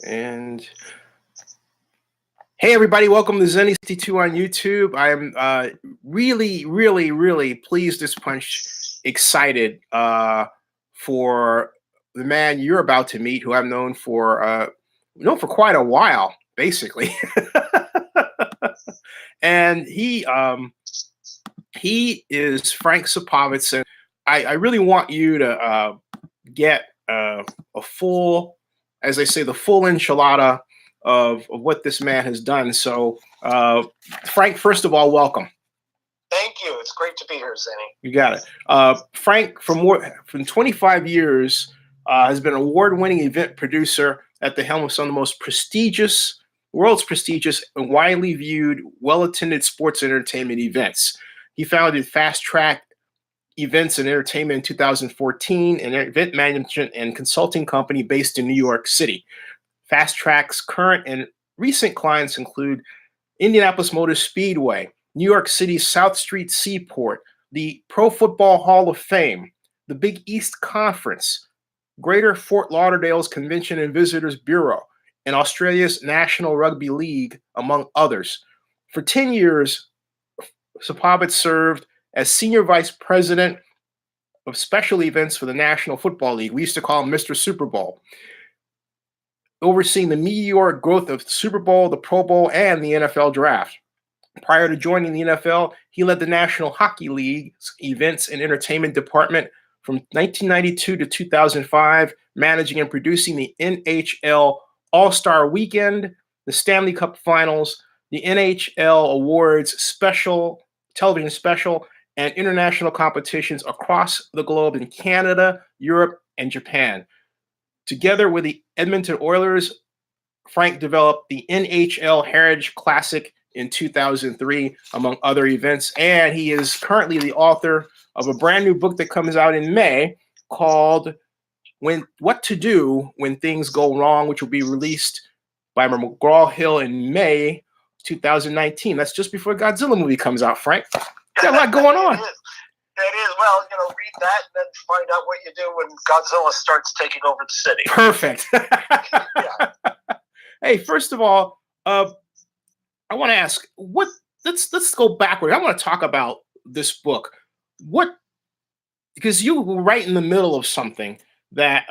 And hey, everybody, welcome to Zennie62 on YouTube. I'm really pleased this punch, excited for the man you're about to meet, who I've known for quite a while, basically. And he is Frank Supovitz, and I really want you to get a full, as they say, the full enchilada of what this man has done. So, Frank, first of all, welcome. Thank you. It's great to be here, Zennie. You got it. Frank, from 25 years, has been an award-winning event producer at the helm of some of the most world's prestigious and widely viewed, well-attended sports entertainment events. He founded Fast Track Events and Entertainment in 2014, an event management and consulting company based in New York City. Fast Track's current and recent clients include Indianapolis Motor Speedway, New York City's South Street Seaport, the Pro Football Hall of Fame, the Big East Conference, Greater Fort Lauderdale's Convention and Visitors Bureau, and Australia's National Rugby League, among others. For 10 years, Supovitz served as Senior Vice President of Special Events for the National Football League. We used to call him Mr. Super Bowl, overseeing the meteoric growth of the Super Bowl, the Pro Bowl, and the NFL Draft. Prior to joining the NFL, he led the National Hockey League's Events and Entertainment Department from 1992 to 2005, managing and producing the NHL All-Star Weekend, the Stanley Cup Finals, the NHL Awards television special, and international competitions across the globe in Canada, Europe, and Japan. Together with the Edmonton Oilers, Frank developed the NHL Heritage Classic in 2003, among other events. And he is currently the author of a brand new book that comes out in May called What to Do When Things Go Wrong, which will be released by McGraw-Hill in May 2019. That's just before Godzilla movie comes out, Frank. Got a lot going on. It is. Well, read that and then find out what you do when Godzilla starts taking over the city. Perfect. Yeah. Hey, first of all, I want to ask, let's go backward. I want to talk about this book. Because you were right in the middle of something that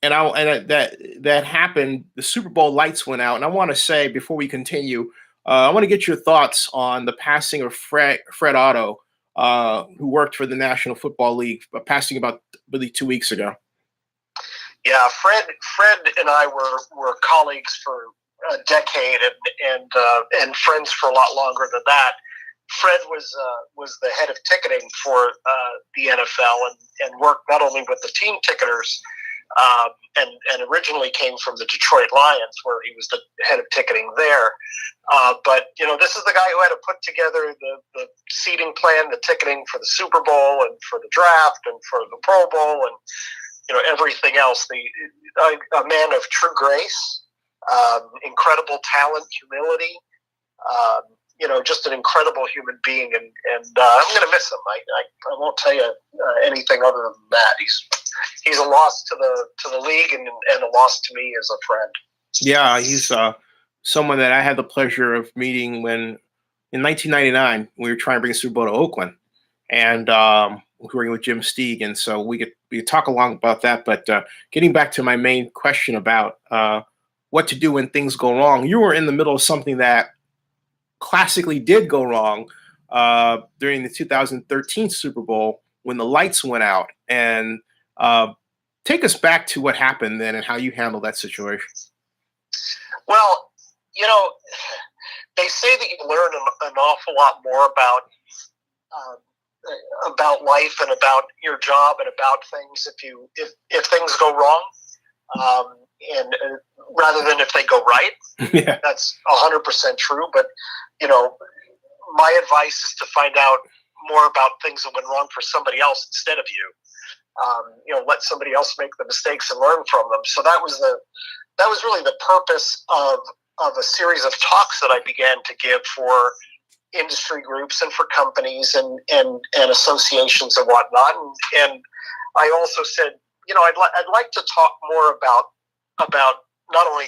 that happened. The Super Bowl lights went out, and I want to say before we continue, I want to get your thoughts on the passing of Fred Otto, who worked for the National Football League, passing about really 2 weeks ago. Yeah, Fred and I were colleagues for a decade and friends for a lot longer than that. Fred was the head of ticketing for the NFL and worked not only with the team ticketers, and originally came from the Detroit Lions, where he was the head of ticketing there. But this is the guy who had to put together the seating plan, the ticketing for the Super Bowl and for the draft and for the Pro Bowl and everything else. A man of true grace, incredible talent, humility. Just an incredible human being, and I'm going to miss him. I won't tell you anything other than that. He's a loss to the league and a loss to me as a friend. Yeah, he's someone that I had the pleasure of meeting when in 1999 we were trying to bring the Super Bowl to Oakland, and working with Jim Steig, and so we could talk along about that. But getting back to my main question about what to do when things go wrong, you were in the middle of something that classically did go wrong during the 2013 Super Bowl when the lights went out. And take us back to what happened then and how you handled that situation. Well, they say that you learn an awful lot more about life and about your job and about things if things go wrong, and rather than if they go right. Yeah. That's 100% true. But my advice is to find out more about things that went wrong for somebody else instead of you. Let somebody else make the mistakes and learn from them. So that was really the purpose of a series of talks that I began to give for industry groups and for companies and associations and whatnot. And I also said, I'd like to talk more about not only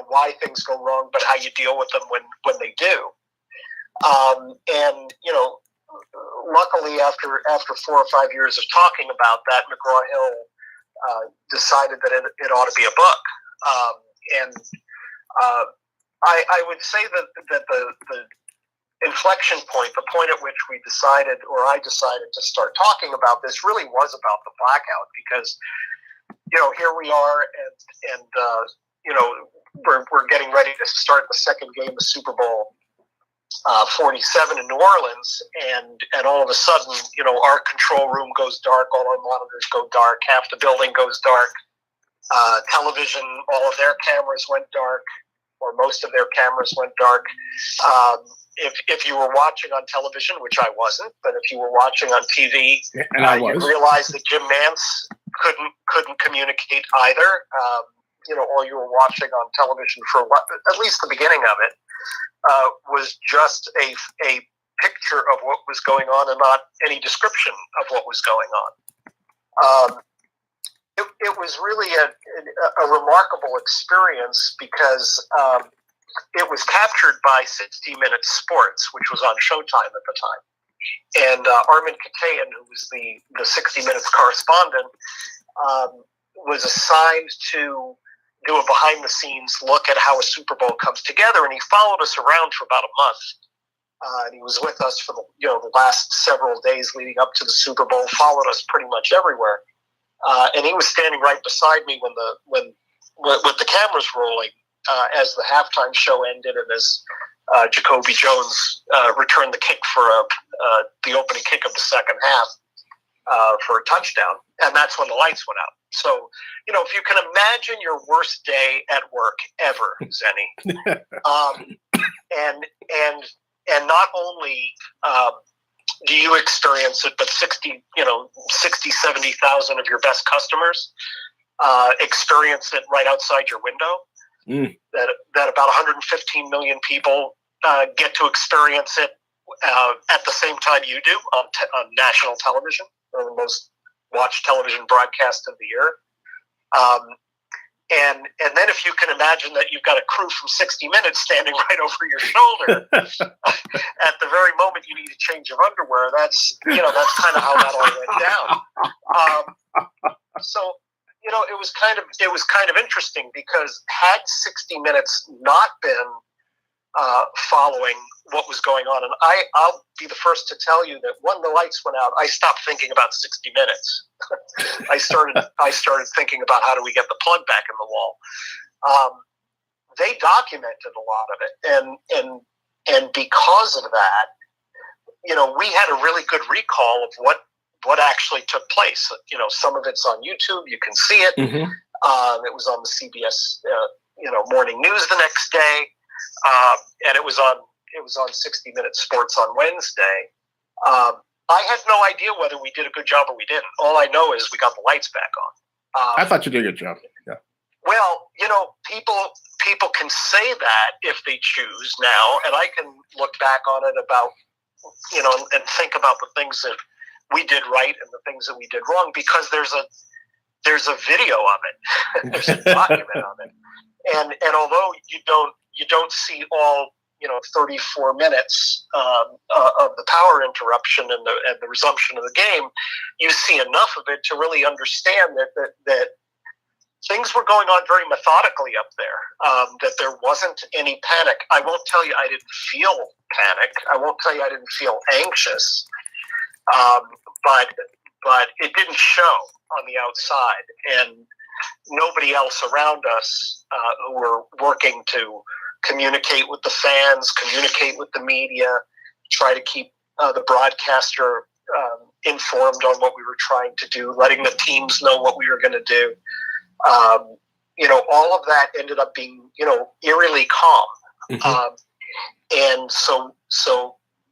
why things go wrong, but how you deal with them when they do. And luckily, after 4 or 5 years of talking about that, McGraw-Hill decided that it ought to be a book. And I would say that the inflection point, the point at which I decided to start talking about this, really was about the blackout, because here we are, and we're getting ready to start the second game of Super Bowl 47 in New Orleans, and all of a sudden, our control room goes dark, all our monitors go dark, half the building goes dark, television, all of their cameras went dark, or most of their cameras went dark. If you were watching on television, which I wasn't, but if you were watching on TV, you realized that Jim Nance couldn't communicate either. All you were watching on television for at least the beginning of it was just a picture of what was going on and not any description of what was going on. It was really a remarkable experience, because it was captured by 60 Minutes Sports, which was on Showtime at the time. And Armin Katayan, who was the 60 Minutes correspondent, was assigned to do a behind-the-scenes look at how a Super Bowl comes together, and he followed us around for about a month. And he was with us for the last several days leading up to the Super Bowl, followed us pretty much everywhere. And he was standing right beside me when with the cameras rolling as the halftime show ended, and as Jacoby Jones returned the kick for the opening kick of the second half for a touchdown, and that's when the lights went out. So, if you can imagine your worst day at work ever, Zennie, and not only do you experience it, but 70,000 of your best customers experience it right outside your window. That about 115 million people get to experience it at the same time you do on national television, one of the most watched television broadcast of the year. And then if you can imagine that you've got a crew from 60 Minutes standing right over your shoulder at the very moment you need a change of underwear, that's kind of how that all went down. So it was kind of interesting, because had 60 Minutes not been following what was going on, and I'll be the first to tell you that when the lights went out, I stopped thinking about 60 Minutes. I started thinking about how do we get the plug back in the wall. They documented a lot of it, and because of that, we had a really good recall of what actually took place. Some of it's on YouTube. You can see it. Mm-hmm. It was on the CBS, morning news the next day, and it was on 60 Minutes Sports on Wednesday. I had no idea whether we did a good job or we didn't. All I know is we got the lights back on. I thought you did a good job. Yeah. Well, people can say that if they choose now, and I can look back on it about, and think about the things that we did right and the things that we did wrong, because there's a video of it. There's a document of it. And although you don't see all 34 minutes of the power interruption and the resumption of the game, you see enough of it to really understand that things were going on very methodically up there, that there wasn't any panic. I won't tell you I didn't feel panic. I won't tell you I didn't feel anxious, but it didn't show on the outside, and nobody else around us who were working to communicate with the fans, communicate with the media, try to keep the broadcaster informed on what we were trying to do, letting the teams know what we were going to do. All of that ended up being, eerily calm. Mm-hmm. And so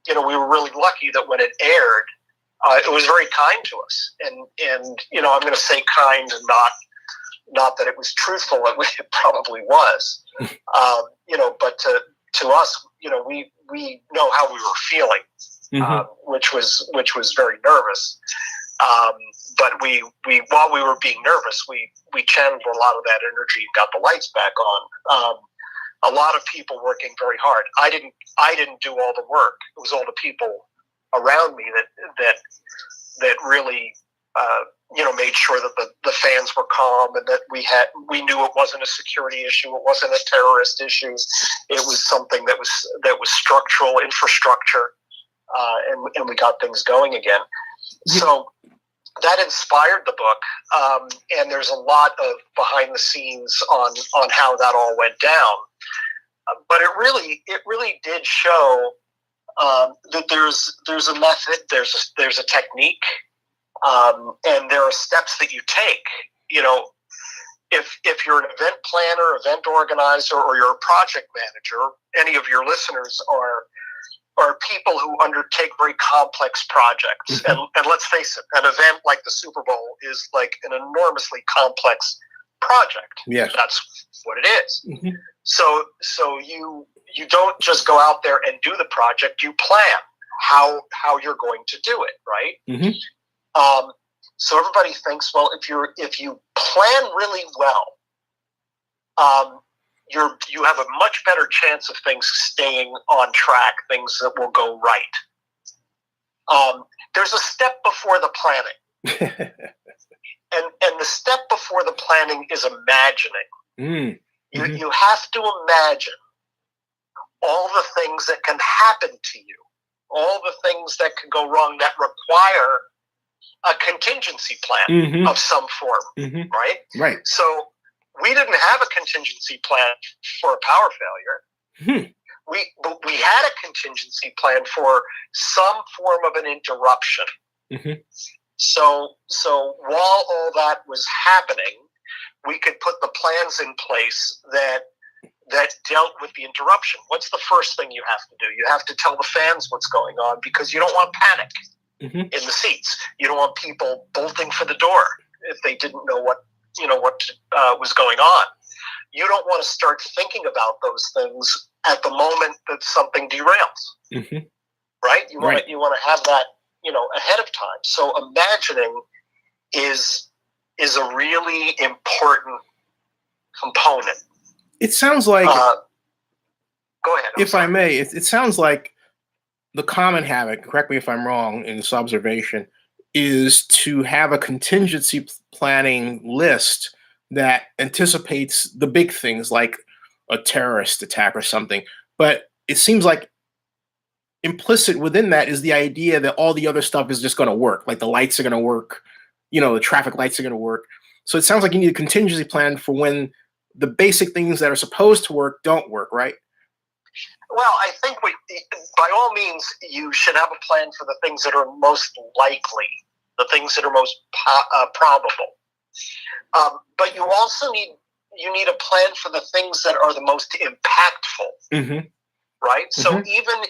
we were really lucky that when it aired, it was very kind to us. And I'm going to say kind, and not that it was truthful. It probably was. But to us, we know how we were feeling, mm-hmm. which was very nervous. But while we were being nervous, we channeled a lot of that energy and got the lights back on. A lot of people working very hard. I didn't do all the work. It was all the people around me that really made sure that the fans were calm and that we knew it wasn't a security issue, it wasn't a terrorist issue, it was something that was structural infrastructure, and we got things going again. So that inspired the book, and there's a lot of behind the scenes on how that all went down. But it really did show that there's a method, there's a technique, and there are steps that you take. If you're an event planner, event organizer, or you're a project manager, any of your listeners are people who undertake very complex projects. Mm-hmm. And let's face it, an event like the Super Bowl is like an enormously complex project. Yes. That's what it is. Mm-hmm. So you don't just go out there and do the project. You plan how you're going to do it, right? Mm-hmm. So everybody thinks, well, if you plan really well, you have a much better chance of things staying on track, things that will go right. There's a step before the planning, and the step before the planning is imagining. Mm-hmm. You have to imagine all the things that can happen to you, all the things that could go wrong that require a contingency plan mm-hmm. of some form, mm-hmm. right? Right. So we didn't have a contingency plan for a power failure. Hmm. We had a contingency plan for some form of an interruption. Mm-hmm. So while all that was happening, we could put the plans in place that dealt with the interruption. What's the first thing you have to do? You have to tell the fans what's going on, because you don't want panic mm-hmm. in the seats. You don't want people bolting for the door if they didn't know what was going on. You don't want to start thinking about those things at the moment that something derails. Mm-hmm. Right? You want to have that ahead of time. So imagining is a really important component. It sounds like, go ahead. If I may, it sounds like the common habit, correct me if I'm wrong in this observation, is to have a contingency planning list that anticipates the big things like a terrorist attack or something. But it seems like implicit within that is the idea that all the other stuff is just going to work, like the lights are going to work, the traffic lights are going to work. So it sounds like you need a contingency plan for when the basic things that are supposed to work don't work, right? Well, I think by all means, you should have a plan for the things that are most likely, the things that are most probable. But you also need a plan for the things that are the most impactful, mm-hmm. right? Mm-hmm. So even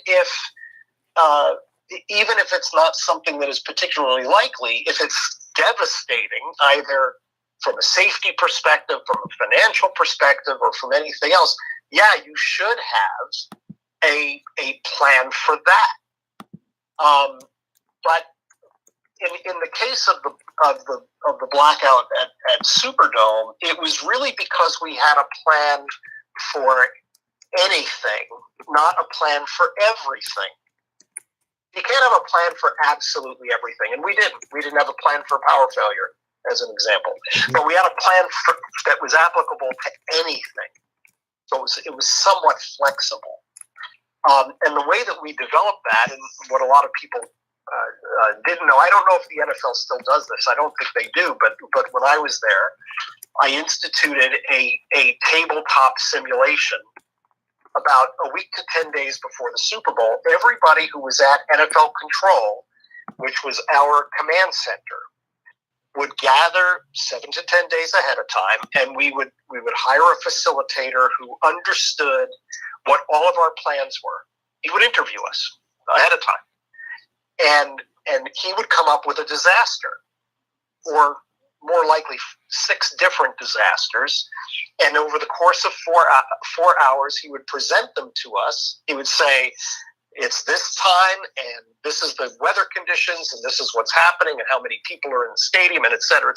if it's not something that is particularly likely, if it's devastating, either from a safety perspective, from a financial perspective, or from anything else, yeah, you should have a plan for that. But in the case of the blackout at Superdome, it was really because we had a plan for anything, not a plan for everything. You can't have a plan for absolutely everything, and we didn't. We didn't have a plan for power failure, as an example, but we had a plan that was applicable to anything. So it was somewhat flexible. And the way that we developed that, and what a lot of people didn't know, I don't know if the NFL still does this. I don't think they do, but when I was there, I instituted a tabletop simulation about a week to 10 days before the Super Bowl. Everybody who was at NFL Control, which was our command center, would gather 7 to 10 days ahead of time, and we would hire a facilitator who understood what all of our plans were. He would interview us ahead of time, and he would come up with a disaster, or more likely 6 different disasters. And over the course of 4 hours, he would present them to us. He would say, it's this time, and this is the weather conditions, and this is what's happening, and how many people are in the stadium, and et cetera,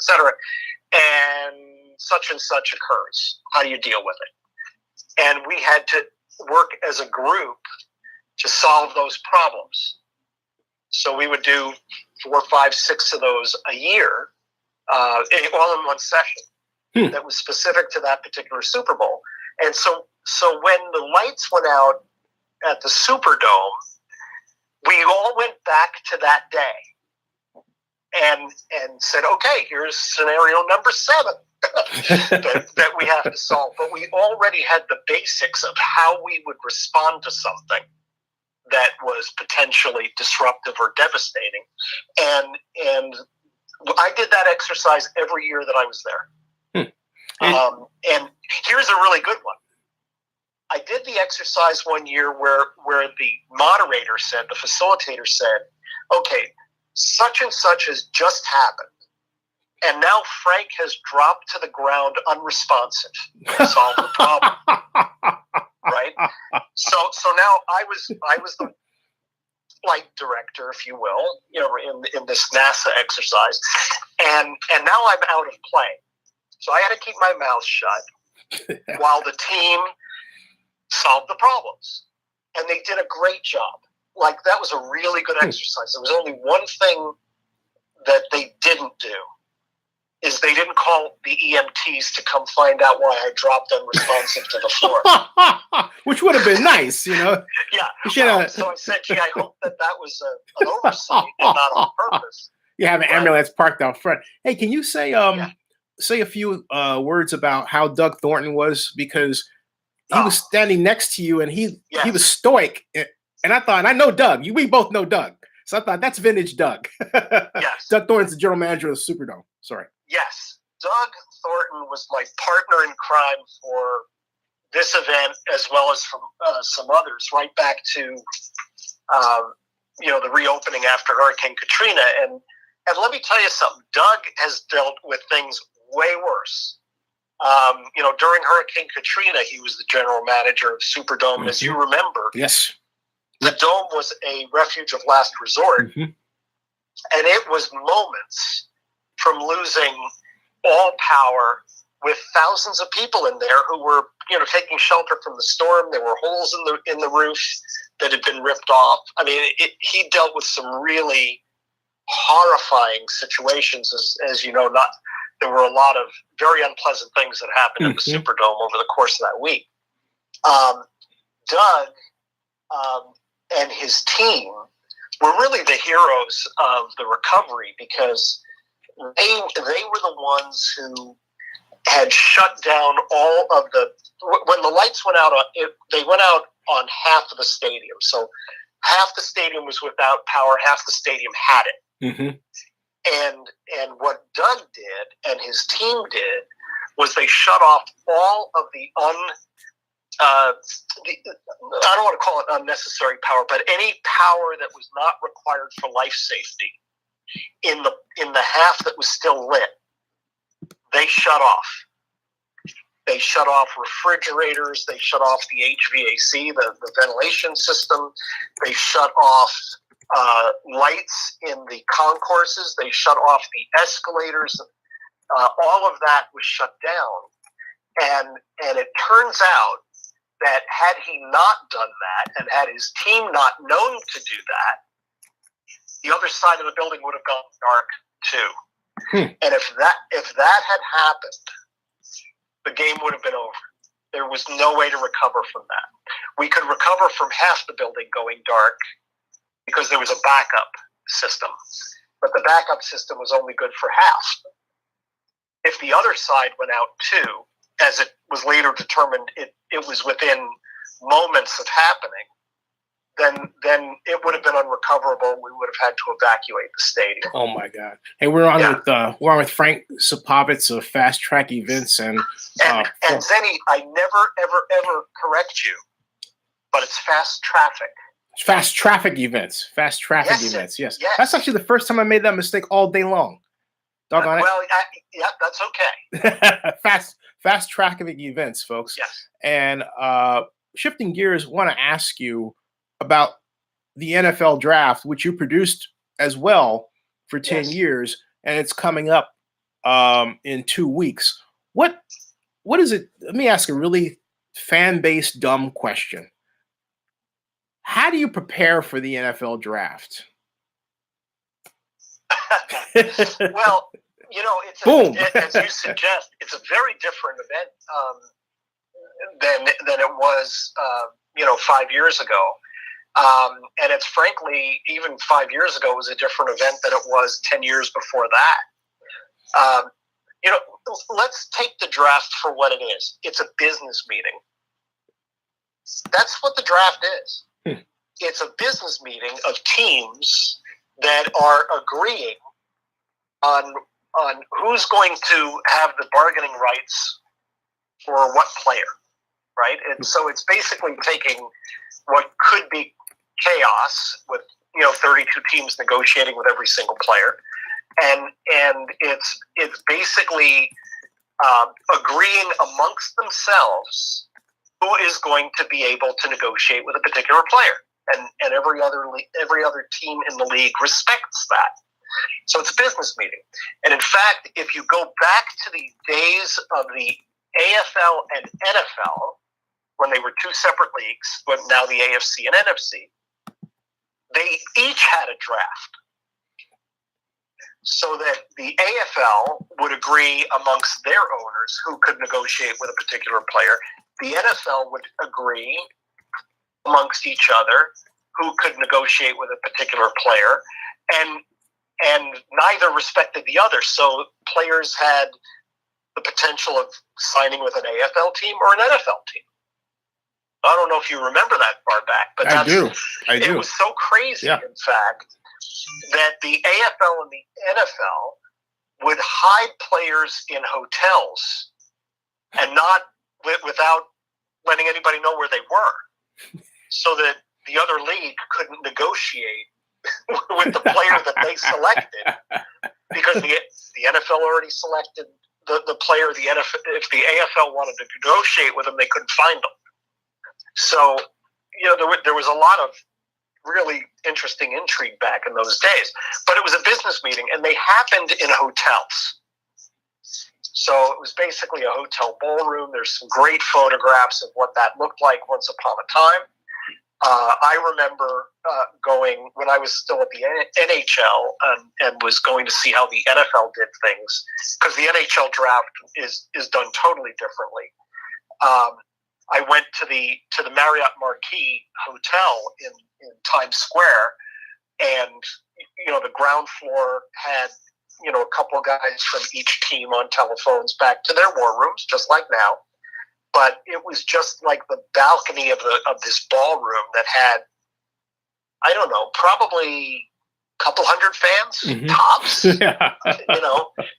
and such occurs. How do you deal with it? And we had to work as a group to solve those problems. So we would do 4, 5, 6 of those a year, all in one session that was specific to that particular Super Bowl. And so when the lights went out at the Superdome, we all went back to that day and said, okay, here's scenario number 7 that we have to solve. But we already had the basics of how we would respond to something that was potentially disruptive or devastating. And I did that exercise every year that I was there. And here's a really good one. I did the exercise one year where the moderator said, the facilitator said, okay, such and such has just happened. And now Frank has dropped to the ground unresponsive to solve the problem. Right? So now I was the flight director, if you will, in this NASA exercise. And now I'm out of play. So I had to keep my mouth shut while the team solved the problems. And they did a great job. Like, that was a really good exercise. There was only one thing that they didn't do, is they didn't call the EMTs to come find out why I dropped unresponsive to the floor. Which would have been nice, Yeah. So I said, gee, I hope that was an oversight and not on purpose. You have an ambulance parked out front. Hey, can you say say a few words about how Doug Thornton was? Because he was standing next to you, and he was stoic. And I thought, I know Doug. We both know Doug. So I thought, that's vintage Doug. Yes. Doug Thornton's the general manager of the Superdome. Sorry. Yes. Doug Thornton was my partner in crime for this event, as well as from some others, right back to the reopening after Hurricane Katrina. And let me tell you something. Doug has dealt with things way worse. During Hurricane Katrina, he was the general manager of Superdome. As you remember, yes, the Dome was a refuge of last resort. And it was moments from losing all power, with thousands of people in there who were, taking shelter from the storm. There were holes in the roof that had been ripped off. I mean, he dealt with some really horrifying situations, as you know. There were a lot of very unpleasant things that happened at the Superdome over the course of that week. Doug and his team were really the heroes of the recovery, because they were the ones who had shut down all of when the lights went out, they went out on half of the stadium. So half the stadium was without power, half the stadium had it. And what Doug did and his team did was they shut off all of the I don't want to call it unnecessary power, but any power that was not required for life safety in the half that was still lit, they shut off. They shut off refrigerators. They shut off the HVAC, the ventilation system. They shut off lights in the concourses. They shut off the escalators. All of that was shut down. And it turns out that had he not done that, and had his team not known to do that, the other side of the building would have gone dark too. And if that had happened, the game would have been over. There was no way to recover from that. We could recover from half the building going dark because there was a backup system, but the backup system was only good for half. If the other side went out too, as it was later determined it was within moments of happening, then it would have been unrecoverable. We would have had to evacuate the stadium. Oh my God! Hey, we're on with Frank Supovitz of Fast Track Events, and Zennie, I never correct you, but it's Fast Traffic. Fast Traffic Events. Fast Traffic Events. Yes. That's actually the first time I made that mistake all day long. Doggone it. Well, that's okay. Fast Traffic Events, folks. Yes. And shifting gears, want to ask you about the NFL draft, which you produced as well for 10 Yes. years, and it's coming up in 2 weeks. What is it? Let me ask a really fan-based dumb question. How do you prepare for the NFL draft? Well, Boom. as you suggest, it's a very different event than it was 5 years ago. And it's frankly, even 5 years ago, it was a different event than it was 10 years before that. Let's take the draft for what it is. It's a business meeting. That's what the draft is. It's a business meeting of teams that are agreeing on who's going to have the bargaining rights for what player, right? And so it's basically taking what could be chaos with 32 teams negotiating with every single player, and it's basically agreeing amongst themselves who is going to be able to negotiate with a particular player, and every other team in the league respects that. So it's a business meeting. And in fact, if you go back to the days of the AFL and NFL, when they were two separate leagues, but now the AFC and NFC, they each had a draft. So that the AFL would agree amongst their owners who could negotiate with a particular player. The NFL would agree amongst each other who could negotiate with a particular player. And neither respected the other. So players had the potential of signing with an AFL team or an NFL team. I don't know if you remember that far back, but I do. It was so crazy, in fact, that the AFL and the NFL would hide players in hotels and not without letting anybody know where they were, so that the other league couldn't negotiate with the player that they selected, because the NFL already selected the player. The NFL, if the AFL wanted to negotiate with them, they couldn't find them. So, there was a lot of really interesting intrigue back in those days. But it was a business meeting, and they happened in hotels. So it was basically a hotel ballroom. There's some great photographs of what that looked like once upon a time. I remember going when I was still at the NHL and was going to see how the NFL did things, because the NHL draft is done totally differently. I went to the Marriott Marquis Hotel in Times Square, and the ground floor had a couple of guys from each team on telephones back to their war rooms, just like now. But it was just like the balcony of this ballroom that had, I don't know, probably a couple hundred fans, tops.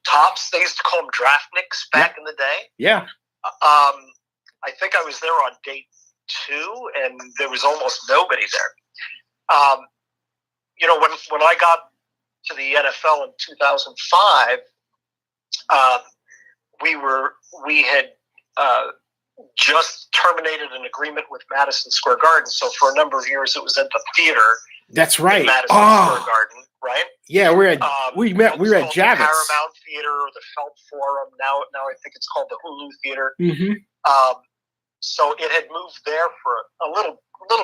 Tops. They used to call them draftniks back in the day. Yeah. I think I was there on day 2, and there was almost nobody there. When I got to the NFL in 2005, we had just terminated an agreement with Madison Square Garden. So for a number of years, it was at the theater. That's right. Madison Square Garden, right? Yeah, we were at Javits. Paramount Theater or the Felt Forum. Now I think it's called the Hulu Theater. So it had moved there for a little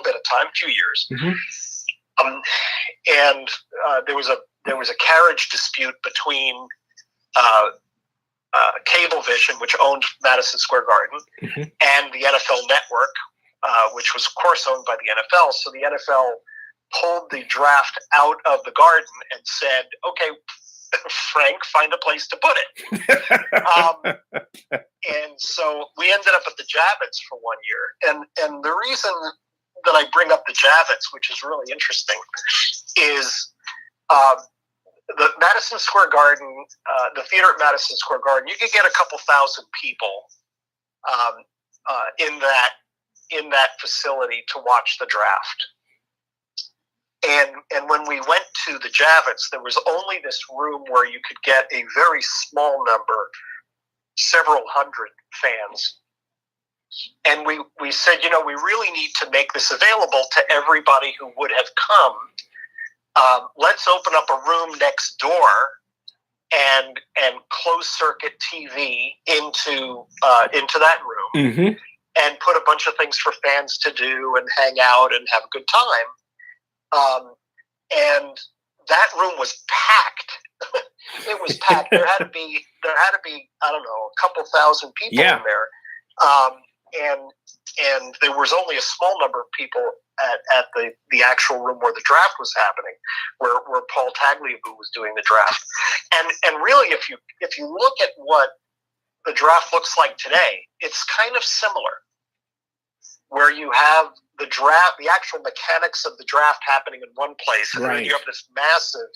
bit of time, 2 years. And there was a carriage dispute between Cablevision, which owned Madison Square Garden, and the NFL Network, which was, of course, owned by the NFL. So the NFL pulled the draft out of the Garden and said, okay, Frank, find a place to put it. And so we ended up at the Javits for 1 year. And the reason that I bring up the Javits, which is really interesting, is the Madison Square Garden, the theater at Madison Square Garden, you could get a couple thousand people in that facility to watch the draft. And when we went to the Javits, there was only this room where you could get a very small number, several hundred fans. And we said, we really need to make this available to everybody who would have come. Let's open up a room next door and closed circuit TV into that room, Mm-hmm. and put a bunch of things for fans to do and hang out and have a good time. And that room was packed. It was packed. There had to be I don't know, a couple thousand people in there. And there was only a small number of people at the actual room where the draft was happening, where Paul Tagliabue was doing the draft. And really, if you look at what the draft looks like today, it's kind of similar, where you have the draft, the actual mechanics of the draft happening in one place, and then you have this massive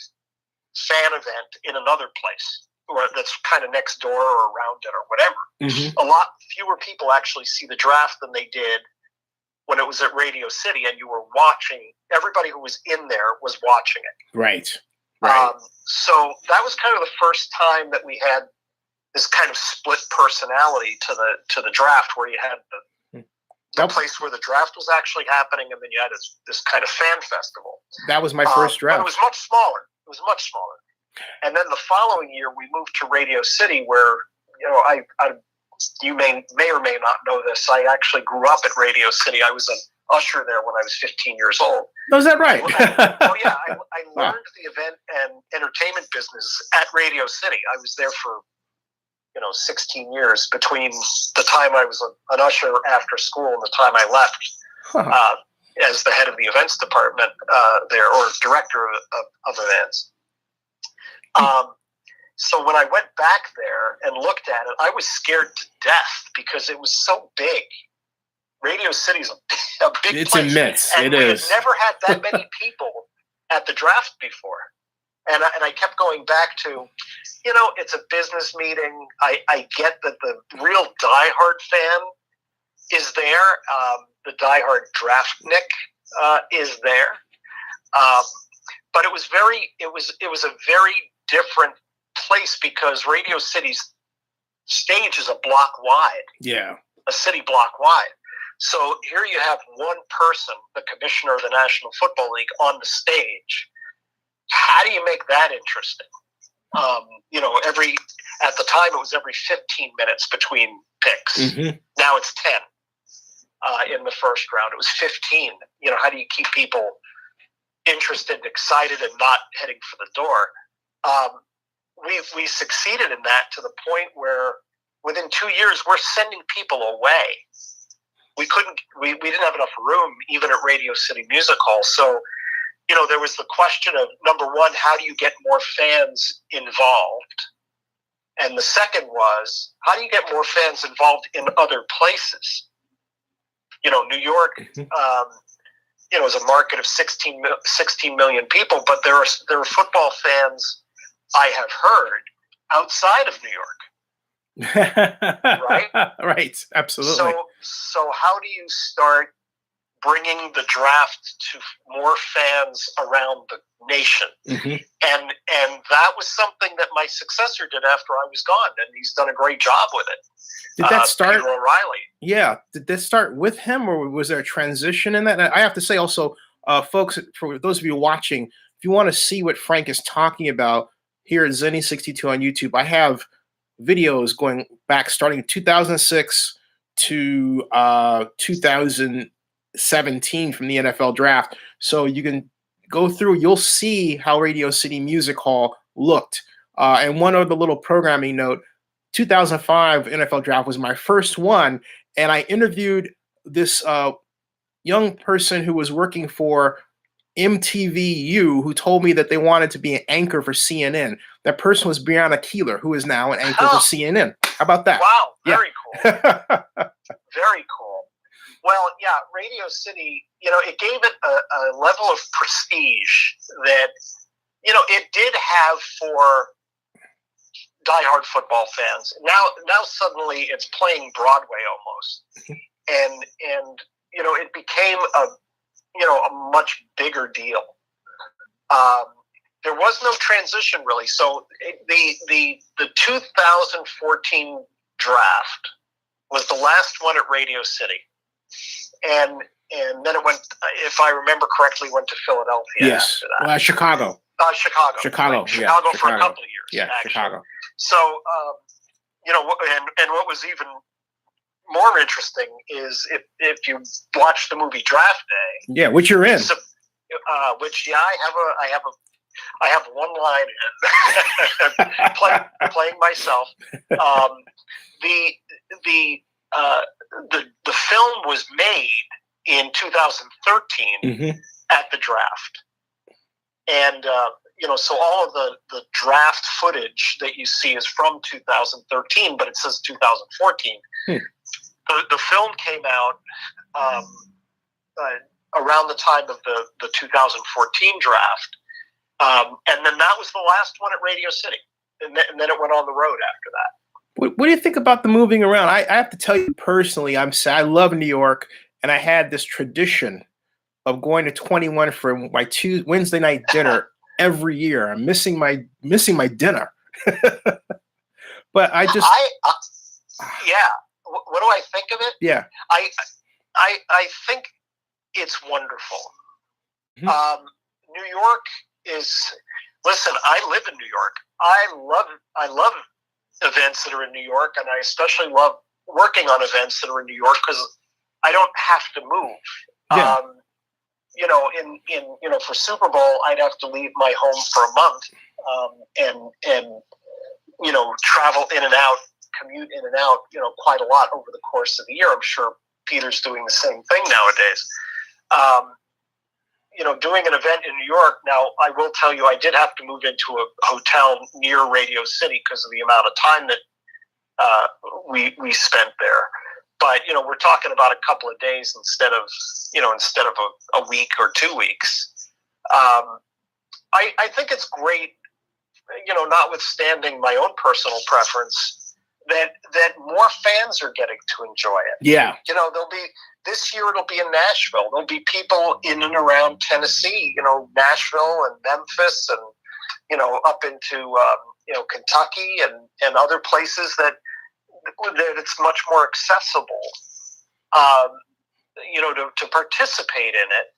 fan event in another place, or that's kind of next door or around it or whatever. Mm-hmm. A lot fewer people actually see the draft than they did when it was at Radio City, and you were watching. Everybody who was in there was watching it. Right. So that was kind of the first time that we had this kind of split personality to the draft, where you had the place where the draft was actually happening, and then you had this kind of fan festival. That was my first draft. But it was much smaller. And then the following year, we moved to Radio City, where you may or may not know this. I actually grew up at Radio City. I was an usher there when I was 15 years old. Oh, is that right? I learned the event and entertainment business at Radio City. I was there for 16 years, between the time I was an usher after school and the time I left as the head of the events department there, or director of events. So when I went back there and looked at it, I was scared to death because it was so big. Radio City's a big it's place. Immense. And it we is. had never had that many people at the draft before. And I kept going back to, it's a business meeting. I get that the real diehard fan is there. The diehard draftnik is there. But it was a very different place, because Radio City's stage is a block wide. Yeah. A city block wide. So here you have one person, the commissioner of the National Football League, on the stage. How do you make that interesting? At the time it was every 15 minutes between picks. Mm-hmm. Now it's 10 in the first round. It was 15. How do you keep people interested and excited and not heading for the door? We succeeded in that to the point where within 2 years we're sending people away. We didn't have enough room even at Radio City Music Hall. So, there was the question of, number one, how do you get more fans involved? And the second was, how do you get more fans involved in other places? New York, is a market of 16 million people, but there are football fans, I have heard, outside of New York. Right? Right. Absolutely. So how do you start bringing the draft to more fans around the nation? Mm-hmm. And that was something that my successor did after I was gone, and he's done a great job with it. Did that start? Peter O'Reilly. Yeah. Did this start with him, or was there a transition in that? And I have to say also, folks, for those of you watching, if you want to see what Frank is talking about here at Zennie62 on YouTube, I have videos going back starting 2006 to 2017 from the NFL draft. So you can go through, you'll see how Radio City Music Hall looked. And one other little programming note, 2005 NFL draft was my first one. And I interviewed this young person who was working for MTVU, who told me that they wanted to be an anchor for CNN. That person was Brianna Keeler, who is now an anchor for CNN. How about that? Wow, very cool. Very cool. Well, yeah, Radio City, it gave it a level of prestige that, it did have for diehard football fans. Now suddenly it's playing Broadway almost. And it became a much bigger deal. There was no transition really. So the 2014 draft was the last one at Radio City, and then it went, if I remember correctly, went to Philadelphia Yes. after that. Chicago. Chicago. Chicago. Right. Chicago Yeah. for Chicago. a couple of years. Yeah, actually. Chicago. So, and what was even more interesting is if you watch the movie Draft Day. Yeah, which you're in. Which I have one line in playing myself. The film was made in 2013 at the draft, and so all of the draft footage that you see is from 2013, but it says 2014. The film came out around the time of the 2014 draft, and then that was the last one at Radio City, and then it went on the road after that. What do you think about the moving around? I have to tell you personally, I love New York, and I had this tradition of going to 21 for my Wednesday night dinner every year. I'm missing my dinner. But I just what do I think of it? Yeah. I think it's wonderful. New York is, listen, I live in New York. I love events that are in New York, and I especially love working on events that are in New York because I don't have to move. Yeah. For Super Bowl, I'd have to leave my home for a month, and travel in and out, commute in and out, quite a lot over the course of the year. I'm sure Peter's doing the same thing nowadays. Doing an event in New York, now I will tell you, I did have to move into a hotel near Radio City because of the amount of time that we spent there. But we're talking about a couple of days instead of a week or 2 weeks. I think it's great, notwithstanding my own personal preference, that more fans are getting to enjoy it. Yeah. This year it'll be in Nashville. There'll be people in and around Tennessee, Nashville and Memphis and, up into, Kentucky and other places that it's much more accessible, to participate in it.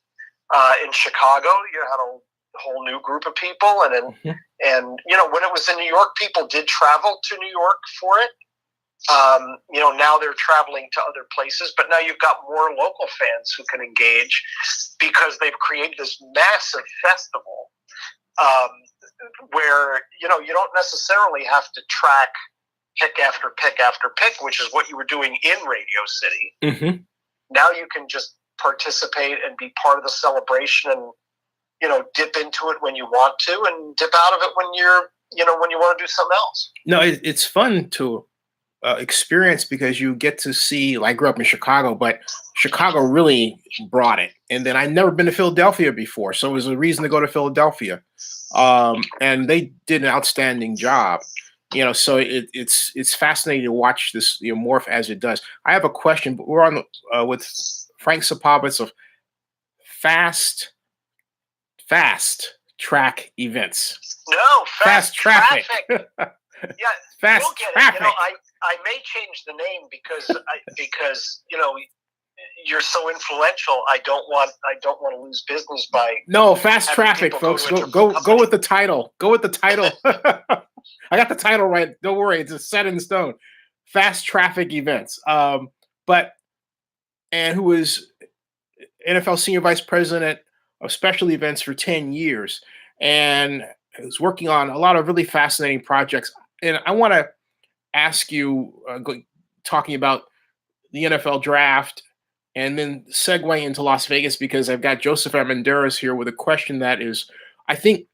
In Chicago, you had a whole new group of people. And when it was in New York, people did travel to New York for it. Now they're traveling to other places, but now you've got more local fans who can engage because they've created this massive festival where, you don't necessarily have to track pick after pick after pick, which is what you were doing in Radio City. Now you can just participate and be part of the celebration and, dip into it when you want to and dip out of it when when you want to do something else. No, it's fun to experience because you get to see, I grew up in Chicago, but Chicago really brought it. And then I'd never been to Philadelphia before, so it was a reason to go to Philadelphia. And they did an outstanding job. So it's fascinating to watch this morph as it does. I have a question, but we're on with Frank Supovitz of Fast Track Events. No, Fast Traffic. Yeah, Fast Traffic. I may change the name because you're so influential. I don't want to lose business by Fast Traffic, folks. Go with the title. Go with the title. I got the title right. Don't worry, it's set in stone. Fast Traffic Events. And who was NFL Senior Vice President of Special Events for 10 years, and was working on a lot of really fascinating projects. And I want to ask you, talking about the NFL draft, and then segue into Las Vegas, because I've got Joseph Armendariz here with a question that is, I think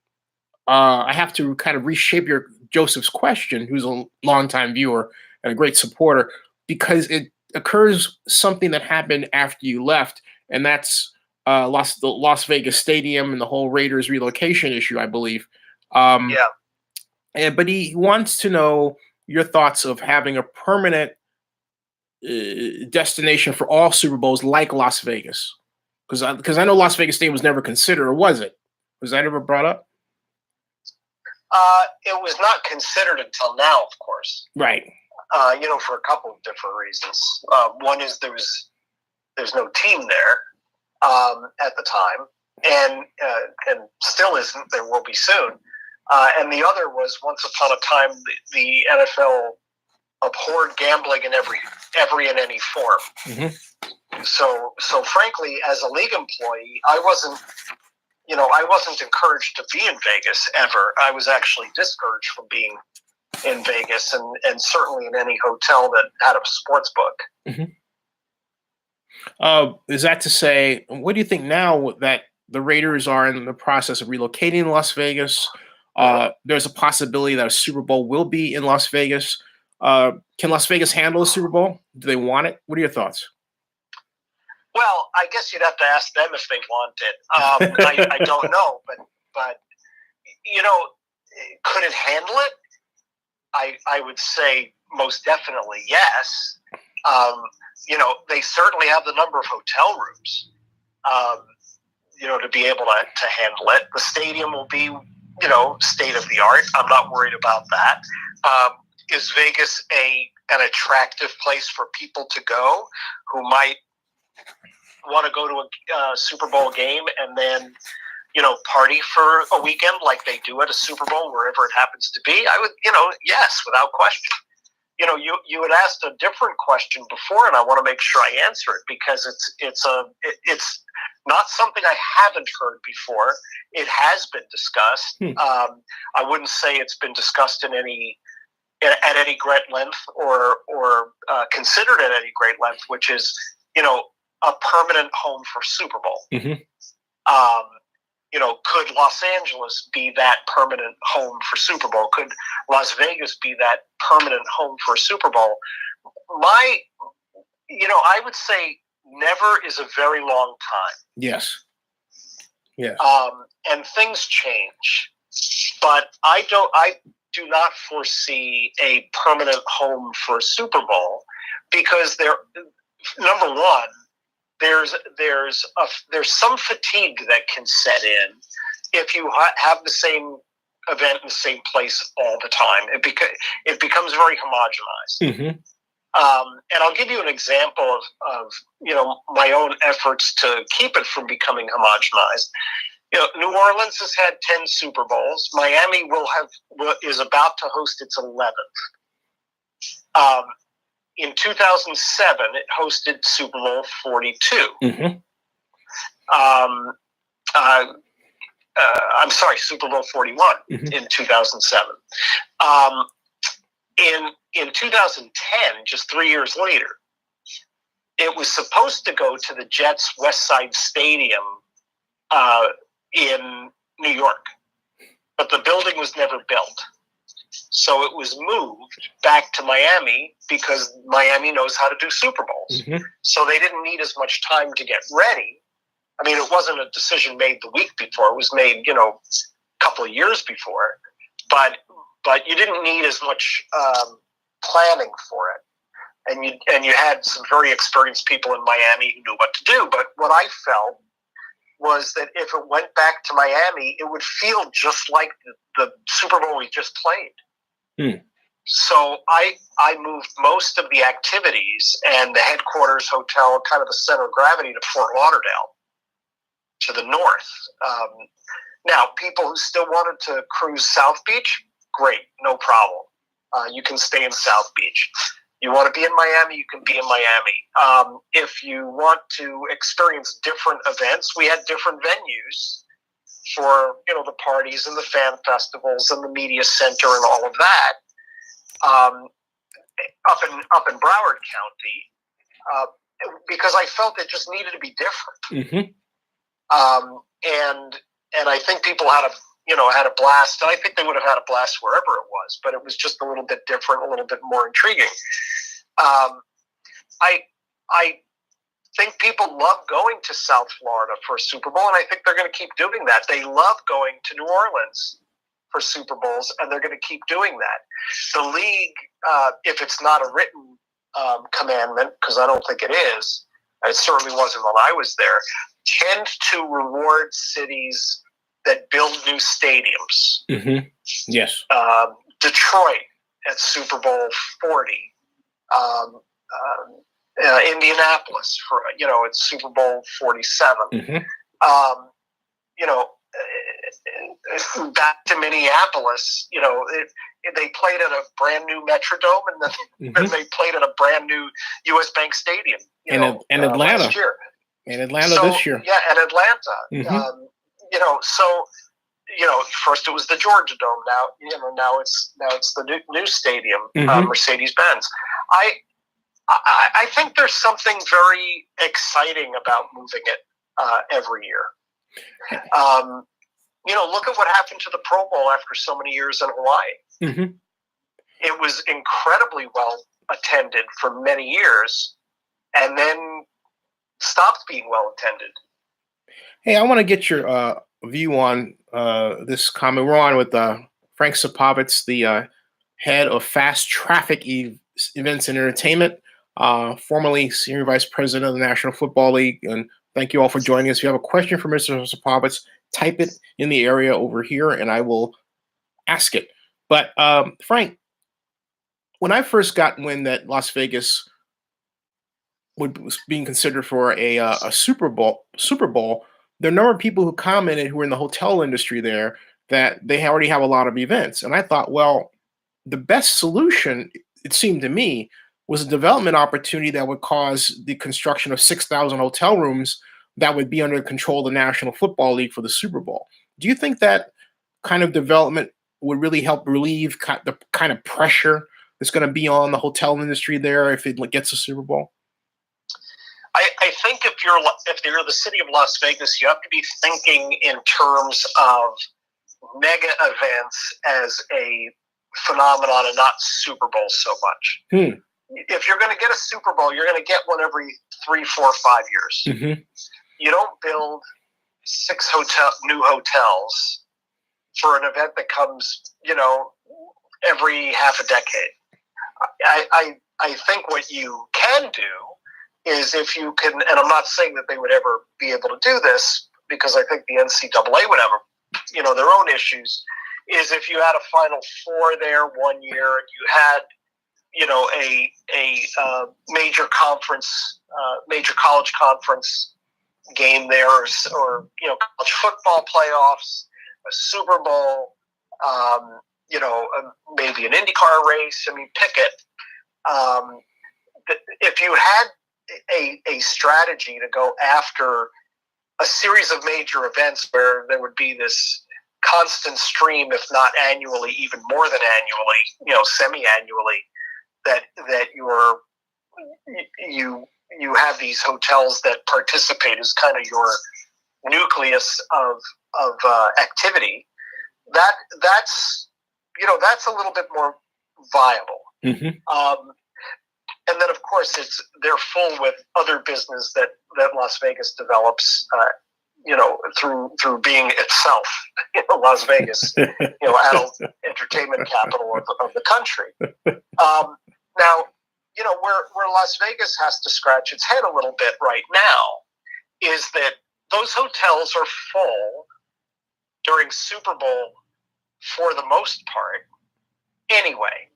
I have to kind of reshape Joseph's question, who's a longtime viewer and a great supporter, because it occurs something that happened after you left, and that's the Las Vegas Stadium and the whole Raiders relocation issue, I believe. But he wants to know your thoughts of having a permanent destination for all Super Bowls like Las Vegas, because I know Las Vegas Stadium was never considered, or was it? Was that ever brought up? It was not considered until now, of course. Right. For a couple of different reasons. One is there's no team there at the time, and still isn't. There will be soon. And the other was once upon a time the NFL abhorred gambling in every and any form. Mm-hmm. So frankly, as a league employee, I wasn't encouraged to be in Vegas ever. I was actually discouraged from being in Vegas and certainly in any hotel that had a sports book. Mm-hmm. Is that to say, what do you think now that the Raiders are in the process of relocating to Las Vegas? There's a possibility that a Super Bowl will be in Las Vegas. Can Las Vegas handle a Super Bowl? Do they want it? What are your thoughts? Well, I guess you'd have to ask them if they want it. I don't know, but could it handle it? I would say most definitely yes. They certainly have the number of hotel rooms, to be able to handle it. The stadium will be, state of the art. I'm not worried about that. Is Vegas an attractive place for people to go who might want to go to a Super Bowl game and then, party for a weekend like they do at a Super Bowl, wherever it happens to be? I would, yes, without question. You had asked a different question before, and I want to make sure I answer it because it's not something I haven't heard before. It has been discussed. I wouldn't say it's been discussed at any great length or considered at any great length, which is a permanent home for Super Bowl. Mm-hmm. Could Los Angeles be that permanent home for Super Bowl? Could Las Vegas be that permanent home for Super Bowl? I would say never is a very long time. Yes. Yeah. And things change, but I do not foresee a permanent home for Super Bowl because number one, there's some fatigue that can set in if you have the same event in the same place all the time. It becomes very homogenized. Mm-hmm. And I'll give you an example of my own efforts to keep it from becoming homogenized. New Orleans has had 10 Super Bowls. Miami is about to host its 11th. In 2007, it hosted Super Bowl 42. Mm-hmm. I'm sorry, Super Bowl 41 in 2007. In 2010, just 3 years later, it was supposed to go to the Jets' West Side Stadium in New York, but the building was never built. So it was moved back to Miami because Miami knows how to do Super Bowls. Mm-hmm. So they didn't need as much time to get ready. I mean, it wasn't a decision made the week before. It was made, a couple of years before. But you didn't need as much planning for it. And you had some very experienced people in Miami who knew what to do. But what I felt was that if it went back to Miami, it would feel just like the Super Bowl we just played. So I moved most of the activities and the headquarters hotel, kind of the center of gravity, to Fort Lauderdale, to the north. Now, people who still wanted to cruise South Beach, great, no problem. You can stay in South Beach. You want to be in Miami, you can be in Miami. If you want to experience different events, we had different venues for the parties and the fan festivals and the media center and all of that. Up in Broward County, because I felt it just needed to be different. Mm-hmm. And I think people had a blast. And I think they would have had a blast wherever it was, but it was just a little bit different, a little bit more intriguing. I think people love going to South Florida for a Super Bowl, and I think they're going to keep doing that. They love going to New Orleans for Super Bowls, and they're going to keep doing that. The league, if it's not a written commandment, because I don't think it is, it certainly wasn't when I was there, tend to reward cities that build new stadiums. Mm-hmm. Yes. Detroit at Super Bowl 40 Indianapolis for it's Super Bowl 47. Mm-hmm. You know, back to Minneapolis. They played at a brand new Metrodome, and then they played at a brand new U.S. Bank Stadium. And Atlanta. Last year. And Atlanta this year. Yeah, and Atlanta. Mm-hmm. First it was the Georgia Dome. Now it's the new stadium, Mm-hmm. Mercedes-Benz. I think there's something very exciting about moving it every year. Look at what happened to the Pro Bowl after so many years in Hawaii. Mm-hmm. It was incredibly well attended for many years, and then stopped being well attended. Hey, I want to get your view on this comment. We're on with Frank Supovitz, the head of Fast Traffic Events and Entertainment, formerly Senior Vice President of the National Football League. And thank you all for joining us. If you have a question for Mr. Supovitz, type it in the area over here, and I will ask it. But Frank, when I first got wind that Las Vegas was being considered for a Super Bowl, there are a number of people who commented who were in the hotel industry there that they already have a lot of events. And I thought, well, the best solution, it seemed to me, was a development opportunity that would cause the construction of 6,000 hotel rooms that would be under the control of the National Football League for the Super Bowl. Do you think that kind of development would really help relieve the kind of pressure that's going to be on the hotel industry there if it gets a Super Bowl? I think if you're the city of Las Vegas, you have to be thinking in terms of mega events as a phenomenon and not Super Bowl so much. If you're going to get a Super Bowl, you're going to get one every 3, 4, 5 years. Mm-hmm. You don't build 6 new hotels for an event that comes, every half a decade. I think what you can do is if you can, and I'm not saying that they would ever be able to do this because I think the NCAA would have, their own issues, is if you had a Final Four there one year and you had, a major college conference game there, or college football playoffs, a Super Bowl, maybe an IndyCar race. I mean, pick it. If you had a strategy to go after a series of major events where there would be this constant stream, if not annually, even more than annually, semi-annually, that you have these hotels that participate as kind of your nucleus of activity. That's a little bit more viable. Mm-hmm. And then, of course, they're full with other business that Las Vegas develops, through being itself, Las Vegas, adult entertainment capital of the country. Now, where Las Vegas has to scratch its head a little bit right now is that those hotels are full during Super Bowl for the most part anyway,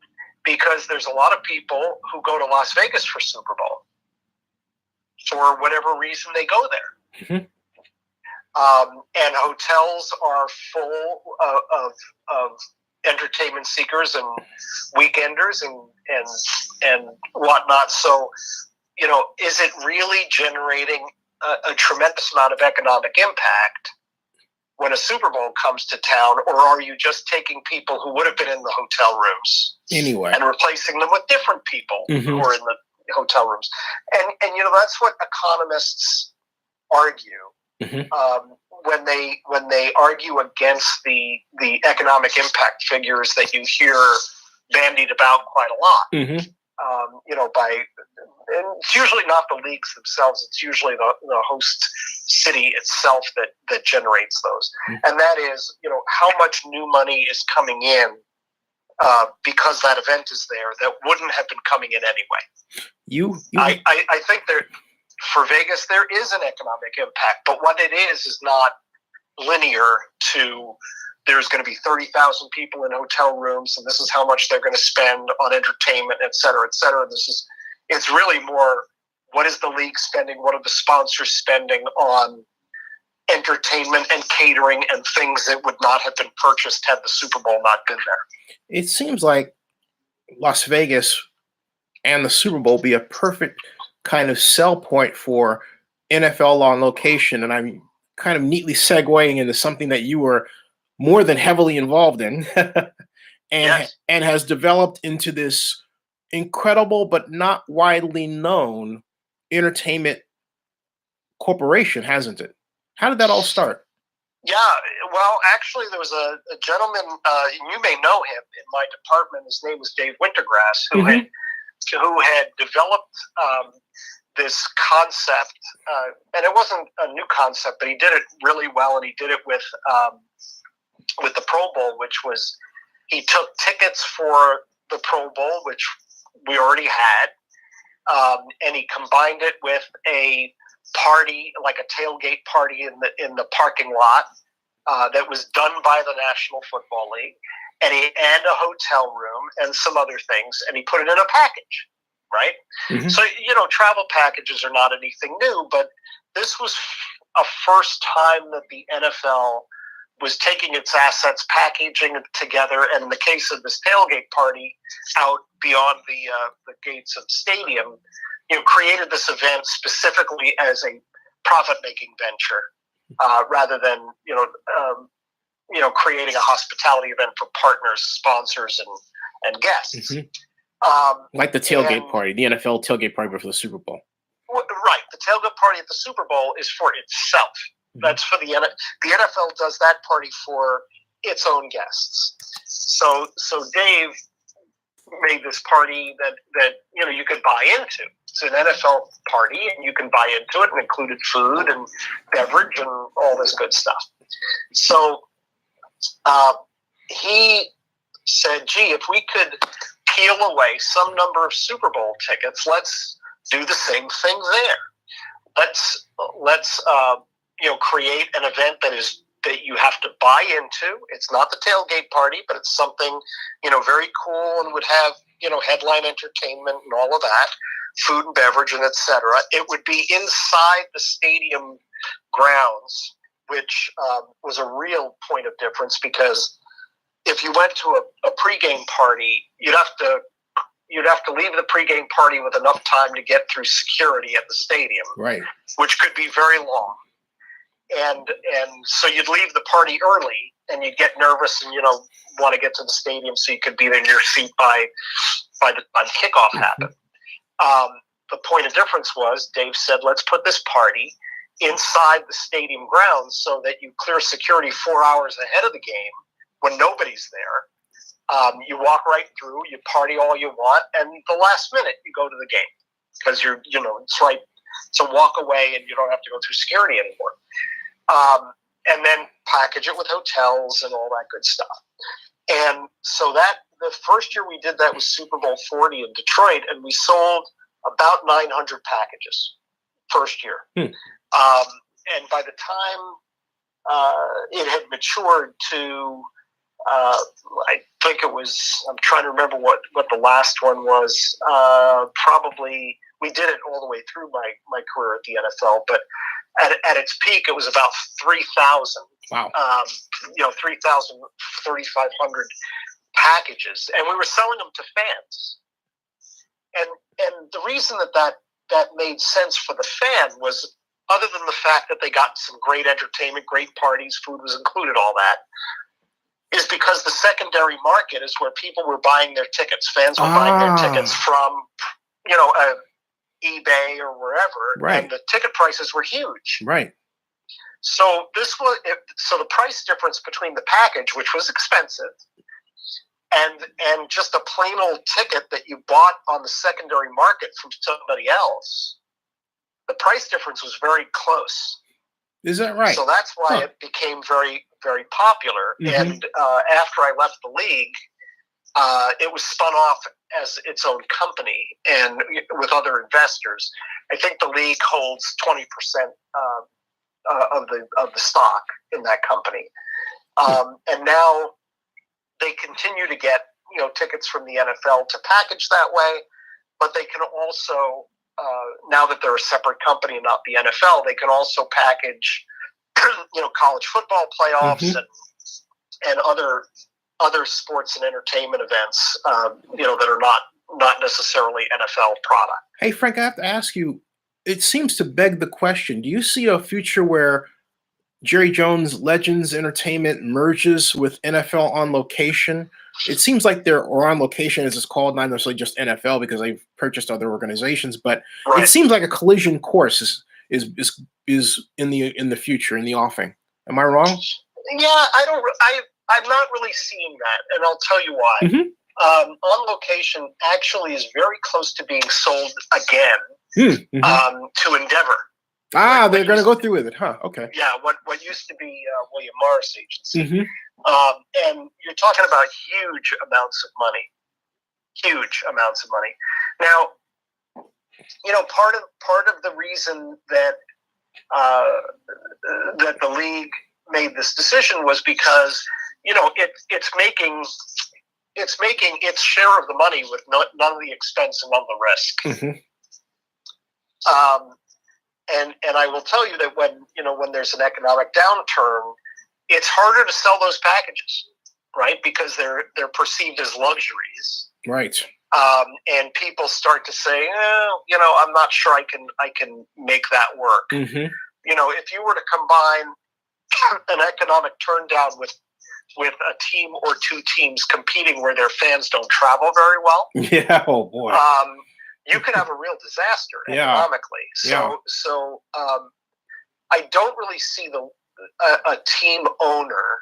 because there's a lot of people who go to Las Vegas for Super Bowl for whatever reason they go there. Mm-hmm. And hotels are full of entertainment seekers and weekenders and whatnot. So, is it really generating a tremendous amount of economic impact when a Super Bowl comes to town, or are you just taking people who would have been in the hotel rooms anyway and replacing them with different people who are in the hotel rooms? And that's what economists argue. Mm-hmm. When they argue against the economic impact figures that you hear bandied about quite a lot. Mm-hmm. And it's usually not the leagues themselves. It's usually the host city itself that generates those. Mm-hmm. And that is, how much new money is coming in because that event is there that wouldn't have been coming in anyway. I think for Vegas, there is an economic impact, but what it is not linear to there's going to be 30,000 people in hotel rooms, and this is how much they're going to spend on entertainment, et cetera, et cetera. It's really more, what is the league spending? What are the sponsors spending on entertainment and catering and things that would not have been purchased had the Super Bowl not been there? It seems like Las Vegas and the Super Bowl be a perfect kind of sell point for NFL on location. And I'm kind of neatly segueing into something that you were more than heavily involved in and has developed into this incredible but not widely known entertainment corporation, hasn't it? How did that all start? Yeah, well, actually, there was a gentleman, you may know him in my department. His name was Dave Wintergrass, who had developed this concept, and it wasn't a new concept, but he did it really well, and he did it with the Pro Bowl, which was, he took tickets for the Pro Bowl, which we already had, and he combined it with a party, like a tailgate party in the parking lot that was done by the National Football League, and a hotel room and some other things, and he put it in a package, right? Mm-hmm. So, travel packages are not anything new, but this was a first time that the NFL was taking its assets, packaging it together, and in the case of this tailgate party out beyond the gates of the stadium, created this event specifically as a profit-making venture, rather than creating a hospitality event for partners, sponsors, and guests. Mm-hmm. Like the tailgate party, the NFL tailgate party for the Super Bowl. Right, the tailgate party at the Super Bowl is for itself. Mm-hmm. That's for the NFL does that party for its own guests. So Dave made this party that you could buy into. It's an NFL party, and you can buy into it, and included food and beverage and all this good stuff. So he said, "Gee, if we could peel away some number of Super Bowl tickets, let's do the same thing there. Let's create an event that you have to buy into. It's not the tailgate party, but it's something, very cool, and would have, headline entertainment and all of that, food and beverage and etc. It would be inside the stadium grounds, which was a real point of difference, because if you went to a pregame party, you'd have to leave the pregame party with enough time to get through security at the stadium, right? Which could be very long. And so you'd leave the party early, and you'd get nervous and want to get to the stadium so you could be in your seat by the time kickoff happened. The point of difference was, Dave said, let's put this party inside the stadium grounds so that you clear security 4 hours ahead of the game when nobody's there. You walk right through, you party all you want, and the last minute you go to the game because it's right. So walk away and you don't have to go through security anymore. And then package it with hotels and all that good stuff. And so the first year we did that was Super Bowl 40 in Detroit, and we sold about 900 packages first year. And by the time it had matured to, I think it was, I'm trying to remember what the last one was, probably, we did it all the way through my career at the NFL, but at its peak, it was about 3,000. Wow. 3,000, 3,500 packages, and we were selling them to fans. And the reason that made sense for the fan was, other than the fact that they got some great entertainment, great parties, food was included, all that, is because the secondary market is where people were buying their tickets. Fans were buying their tickets from, eBay or wherever, right. And the ticket prices were huge. Right. So the price difference between the package, which was expensive, and just a plain old ticket that you bought on the secondary market from somebody else, the price difference was very close. Is that right? So that's why it became very, very popular. Mm-hmm. And after I left the league, it was spun off as its own company and with other investors. I think the league holds 20% of the stock in that company. And now they continue to get tickets from the NFL to package that way, but they can also now that they're a separate company and not the NFL, they can also package college football playoffs and other sports and entertainment events that are not necessarily NFL product. Hey, Frank, I have to ask you, it seems to beg the question, do you see a future where Jerry Jones Legends Entertainment merges with NFL On Location? It seems like they're On Location, as it's called, not necessarily just NFL because they've purchased other organizations, but it seems like a collision course is in the future, in the offing. Am I wrong? Yeah, I'm not really seeing that, and I'll tell you why. On Location actually is very close to being sold again to Endeavor. They're going to go through with it, huh? Okay. Yeah, what used to be William Morris Agency. And you're talking about huge amounts of money. Huge amounts of money. Now, part of the reason that that the league made this decision was because it's making its share of the money with none of the expense and none of the risk. And I will tell you that when there's an economic downturn, it's harder to sell those packages, right? Because they're perceived as luxuries, right? And people start to say, I'm not sure I can make that work. If you were to combine an economic turndown with a team or two teams competing where their fans don't travel very well, oh boy. You could have a real disaster economically. So I don't really see a team owner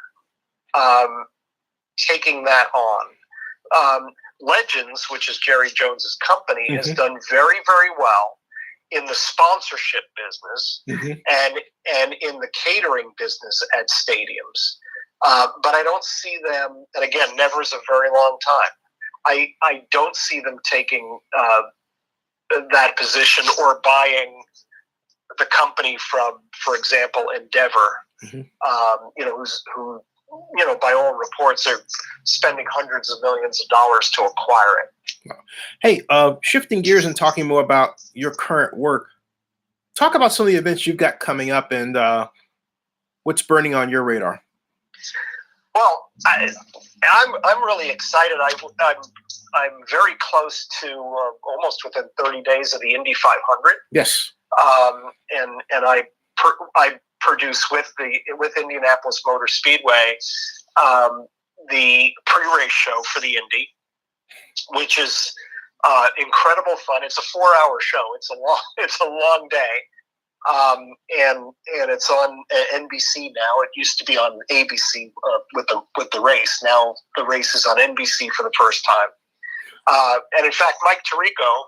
taking that on. Legends, which is Jerry Jones's company, has done very, very well in the sponsorship business and in the catering business at stadiums. But I don't see them, and again, never is a very long time. I don't see them taking that position or buying the company from, for example, Endeavor, who by all reports are spending hundreds of millions of dollars to acquire it. Hey, shifting gears and talking more about your current work, talk about some of the events you've got coming up and what's burning on your radar. Well, I'm really excited. I'm very close to almost within 30 days of the Indy 500. Yes. And I produce with Indianapolis Motor Speedway the pre-race show for the Indy, which is incredible fun. It's a 4-hour show. It's a long day. And it's on NBC now. It used to be on ABC with the race. Now the race is on NBC for the first time. And in fact, Mike Tirico,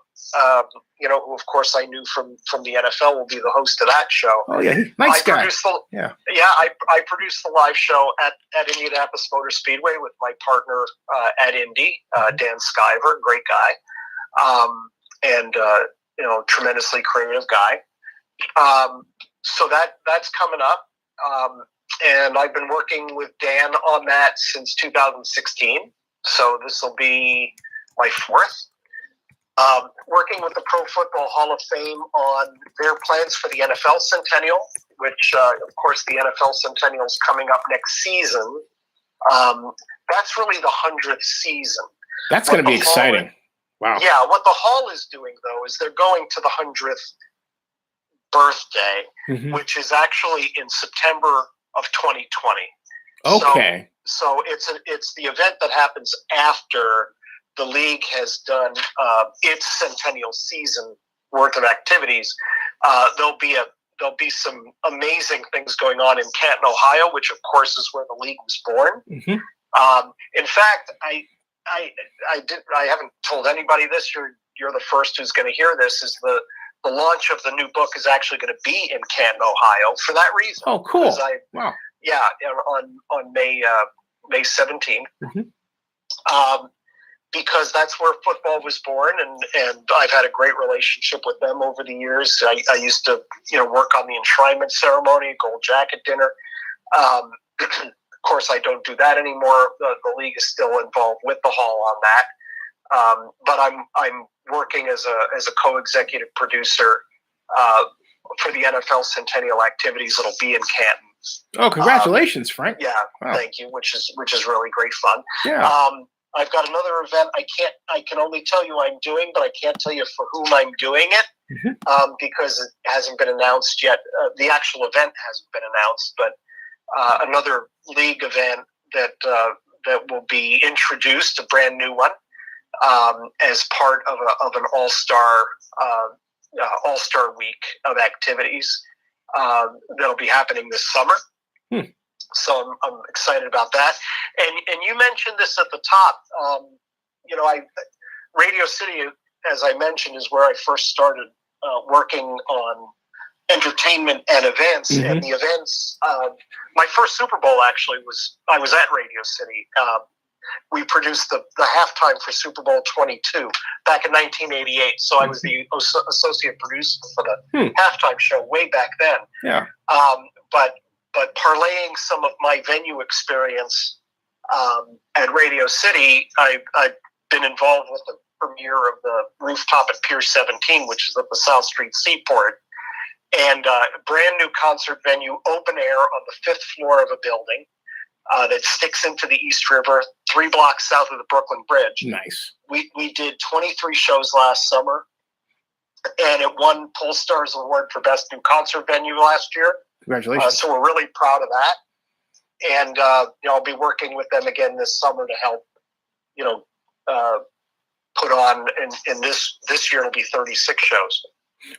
who of course I knew from the NFL, will be the host of that show. Oh yeah, nice guy. I produced the live show at Indianapolis Motor Speedway with my partner at Indy, Dan Skyver, great guy, and tremendously creative guy. So that's coming up, and I've been working with Dan on that since 2016. So this will be my fourth. Working with the Pro Football Hall of Fame on their plans for the NFL Centennial, which, of course, the NFL Centennial is coming up next season. That's really the 100th season. That's going to be exciting. Wow. Yeah, what the Hall is doing, though, is they're going to the 100th birthday, which is actually in September of 2020. Okay. So it's the event that happens after the league has done its centennial season worth of activities. There'll be some amazing things going on in Canton, Ohio, which of course is where the league was born. In fact, I haven't told anybody this. You're the first who's going to hear this. Is the launch of the new book is actually going to be in Canton, Ohio, for that reason. Oh, cool! Wow. Yeah, on May 17th. Because that's where football was born, and I've had a great relationship with them over the years. I used to work on the enshrinement ceremony, gold jacket dinner. course, I don't do that anymore. The league is still involved with the hall on that, but I'm working as a co-executive producer for the NFL Centennial activities. It'll be in Canton. Oh, congratulations, Frank! Yeah, wow. Thank you. Which is really great fun. Yeah. I've got another event. I can only tell you I'm doing, but I can't tell you for whom I'm doing it because it hasn't been announced yet. The actual event hasn't been announced, but another league event that will be introduced, a brand new one, as part of an all-star week of activities that'll be happening this summer. So I'm excited about that. And you mentioned this at the top. Radio City, as I mentioned, is where I first started working on entertainment and events. And the events, my first Super Bowl actually I was at Radio City. We produced the halftime for Super Bowl 22 back in 1988. So I was the associate producer for the halftime show way back then. Yeah. But parlaying some of my venue experience at Radio City, I've been involved with the premiere of the Rooftop at Pier 17, which is at the South Street Seaport, and a brand new concert venue, open air on the 5th floor of a building that sticks into the East River, 3 blocks south of the Brooklyn Bridge. Nice. We did 23 shows last summer, and it won Pollstar's Award for Best New Concert Venue last year. Congratulations. So we're really proud of that. And, I'll be working with them again this summer to help, put on, in this year it'll be 36 shows.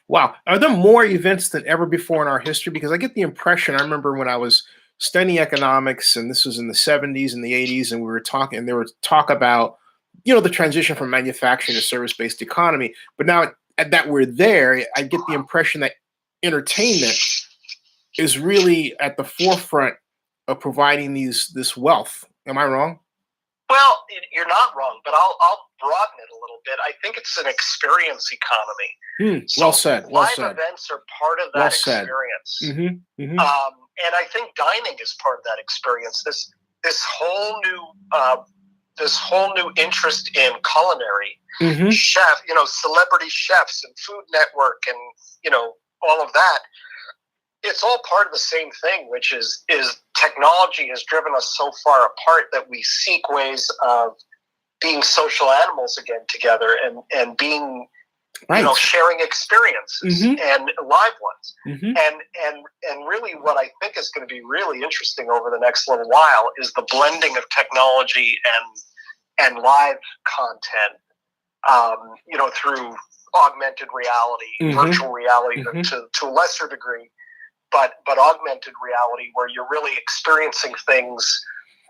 Wow. Are there more events than ever before in our history? Because I get the impression, I remember when I was studying economics, and this was in the 70s and the 80s, and we were talking, and there was talk about, the transition from manufacturing to service-based economy. But now that we're there, I get the impression that entertainment is really at the forefront of providing this wealth. Am I wrong? Well, you're not wrong, but I'll broaden it a little bit. I think it's an experience economy. Well said. Well live said. Events are part of that experience. And I think dining is part of that experience. This whole new interest in culinary, chef, celebrity chefs and Food Network, and all of that. It's all part of the same thing, which is technology has driven us so far apart that we seek ways of being social animals again together and being, sharing experiences and live ones. And really what I think is going to be really interesting over the next little while is the blending of technology and live content, through augmented reality, virtual reality to a lesser degree. But augmented reality, where you're really experiencing things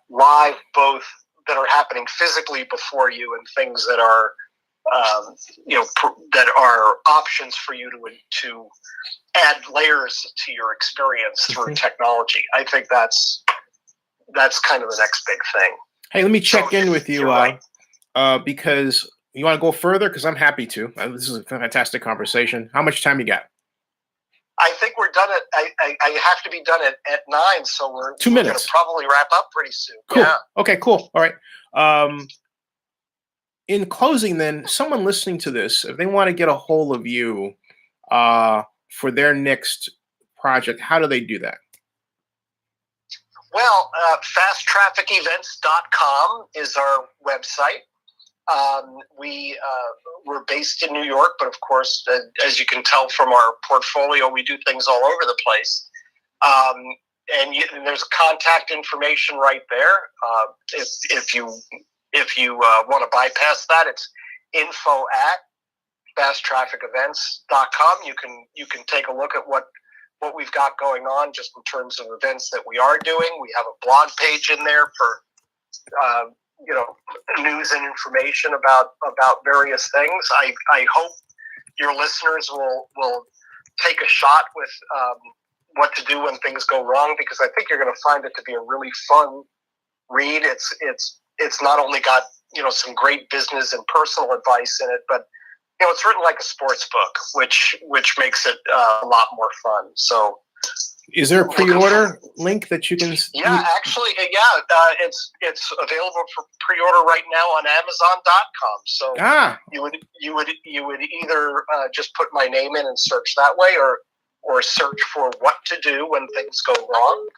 live, both that are happening physically before you and things that are, that are options for you to add layers to your experience through technology. I think that's kind of the next big thing. Hey, let me check in with you, right. Because you want to go further? Because I'm happy to. This is a fantastic conversation. How much time you got? I think we're done I have to be done at 9, so we're 2 minutes. Going to probably wrap up pretty soon. Cool. Yeah. Okay, cool. All right. In closing, then, someone listening to this, if they want to get a hold of you for their next project, how do they do that? Well, fasttrafficevents.com is our website. We're based in New York, but of course, as you can tell from our portfolio, we do things all over the place. And there's contact information right there. If you want to bypass that, it's info@fasttrafficevents.com. You can take a look at what we've got going on just in terms of events that we are doing. We have a blog page in there for news and information about various things. I hope your listeners will take a shot with what to do when things go wrong, because I think you're going to find it to be a really fun read. It's not only got some great business and personal advice in it, but it's written like a sports book, which makes it a lot more fun. So Is there a pre-order link that you can? Yeah, actually, it's available for pre-order right now on Amazon.com. So you would either just put my name in and search that way, or search for what to do when things go wrong.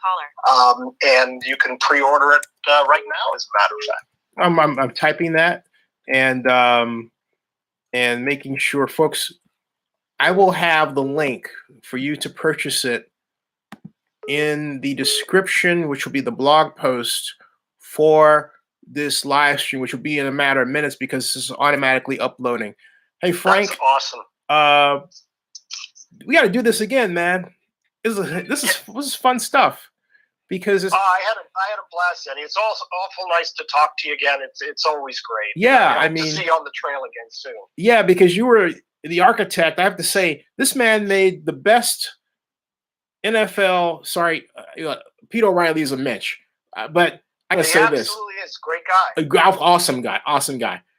And you can pre-order it right now, as a matter of fact. I'm typing that and making sure, folks. I will have the link for you to purchase it in the description, which will be the blog post for this live stream, which will be in a matter of minutes because this is automatically uploading. Hey, Frank. That's awesome. We got to do this again, man. This is fun stuff because it's, I had a blast, Zennie. It's also awful nice to talk to you again. It's always great. Yeah, I mean, to see you on the trail again soon. Yeah, because you were the architect. I have to say, this man made the best NFL. Sorry, Pete O'Reilly is a Mitch, but I gotta say this. Absolutely is. Great guy. Awesome guy.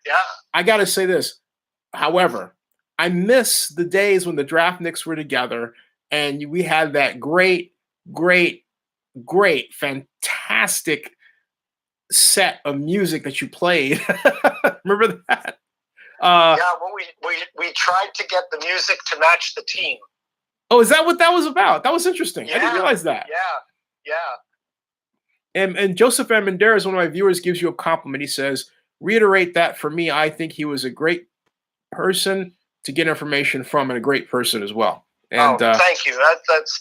Yeah. I gotta say this. However, I miss the days when the Draftniks were together and we had that great, fantastic set of music that you played. Remember that? Well, we tried to get the music to match the team. Oh, is that what that was about? That was interesting. I didn't realize that. Yeah. And Joseph Amenderes, one of my viewers, gives you a compliment. He says, reiterate that for me. I think he was a great person to get information from and a great person as well. And thank you.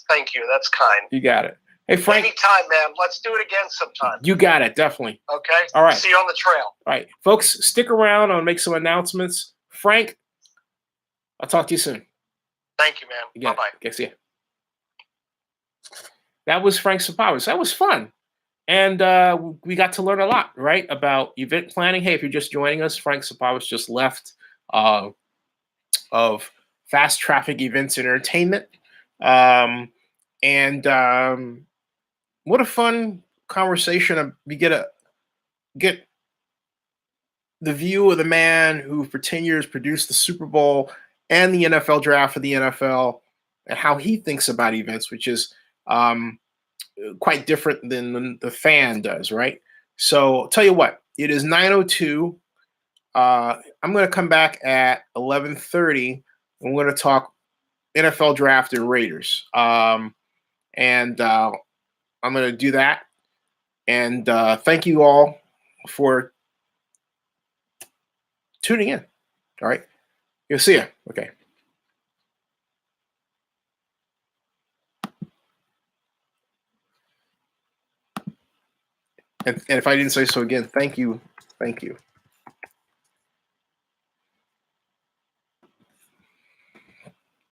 Thank you. That's kind. You got it. Hey, Frank. Anytime, man. Let's do it again sometime. You got it. Definitely. Okay. All right. See you on the trail. All right. Folks, stick around. I'll make some announcements. Frank, I'll talk to you soon. Thank you, man. Bye-bye. Okay, see ya. That was Frank Supovitz. That was fun. And we got to learn a lot, right, about event planning. Hey, if you're just joining us, Frank Supovitz just left of Fast Traffic Events and Entertainment. What a fun conversation. We get the view of the man who for 10 years produced the Super Bowl and the NFL draft for the NFL and how he thinks about events, which is quite different than the fan does, right? So I'll tell you what, it is 9:02. I'm going to come back at 11:30. I'm going to talk NFL draft and Raiders. I'm going to do that. And thank you all for tuning in. All right. You'll see you. Okay. And if I didn't say so again, thank you. Thank you.